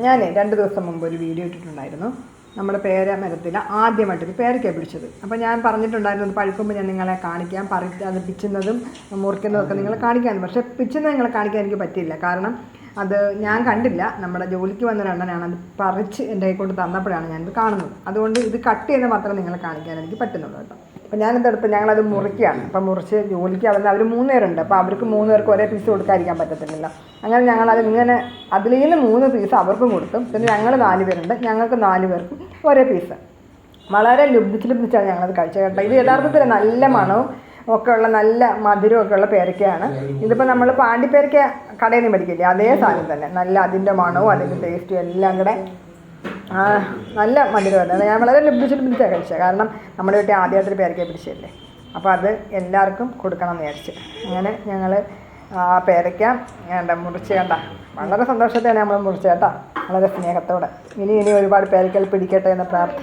ഞാൻ 2 ദിവസം മുമ്പ് ഒരു വീഡിയോ ഇട്ടിട്ടുണ്ടായിരുന്നു. നമ്മുടെ പേര മരത്തിൽ ആദ്യമായിട്ടൊരു പേരയ്ക്ക പിടിച്ചത്. അപ്പോൾ ഞാൻ പറഞ്ഞിട്ടുണ്ടായിരുന്നു പഴുക്കുമ്പോൾ ഞാൻ നിങ്ങളെ കാണിക്കാം, അത് പിച്ചുന്നതും മുറിക്കുന്നതൊക്കെ നിങ്ങളെ കാണിക്കാമെന്ന്. പക്ഷേ പിച്ചുന്നത് നിങ്ങളെ കാണിക്കാൻ എനിക്ക് പറ്റിയില്ല. കാരണം അത് ഞാൻ കണ്ടില്ല. നമ്മുടെ ജോലിക്ക് വന്നൊരു അണ്ണനാണ് അത് പറിച്ച് എൻ്റെ കൈ കൊണ്ട് തന്നപ്പോഴാണ് ഞാനിത് കാണുന്നത്. അതുകൊണ്ട് ഇത് കട്ട് ചെയ്യുന്നത് മാത്രമേ നിങ്ങളെ കാണിക്കാൻ എനിക്ക് പറ്റുന്നുള്ളൂ കേട്ടോ. അപ്പോൾ ഞാനെന്തെടുത്ത് ഞങ്ങളത് മുറിക്കുകയാണ്. അപ്പം മുറിച്ച് ജോലിക്ക് അവർ 3 പേരുണ്ട്. അപ്പോൾ അവർക്ക് 3 പേർക്ക് ഒരേ പീസ് കൊടുക്കാതിരിക്കാൻ പറ്റത്തില്ല. അങ്ങനെ ഞങ്ങളത് ഇങ്ങനെ അതിൽ നിന്ന് 3 പീസ് അവർക്കും കൊടുത്തു. പിന്നെ ഞങ്ങൾ 4 പേരുണ്ട്, ഞങ്ങൾക്ക് 4 പേർക്കും ഒരേ പീസ്. വളരെ ലുബ്ധിച്ചാണ് ഞങ്ങളത് കഴിച്ചത് കേട്ടോ. ഇത് യഥാർത്ഥത്തിൽ നല്ല മണവും ഒക്കെ ഉള്ള നല്ല മധുരമൊക്കെ ഉള്ള പേരയ്ക്കയാണ്. ഇതിപ്പോൾ നമ്മൾ പാണ്ടിപ്പേരയ്ക്ക കടയിൽ നിന്ന് മേടിക്കില്ലേ, അതേ സാധനം തന്നെ. നല്ല അതിൻ്റെ മണവും അതിൻ്റെ ടേസ്റ്റും എല്ലാം കൂടെ നല്ല മധുരമായിരുന്നു. ഞാൻ വളരെ ലുബ്ധിച്ചാണ് കഴിച്ചത്. കാരണം നമ്മുടെ വീട്ടിൽ ആദ്യമായിട്ടൊരു പേരയ്ക്ക പിടിച്ചതല്ലേ. അപ്പോൾ അത് എല്ലാവർക്കും കൊടുക്കണം എന്ന് വിചാരിച്ച് അങ്ങനെ ഞങ്ങൾ പേരയ്ക്ക മുറിച്ച് കണ്ട വളരെ സന്തോഷത്തോടെ നമ്മൾ മുറിച്ച് കേട്ടോ, വളരെ സ്നേഹത്തോടെ. ഇനി ഒരുപാട് പേരയ്ക്കൽ പിടിക്കട്ടെ എന്ന പ്രാർത്ഥന.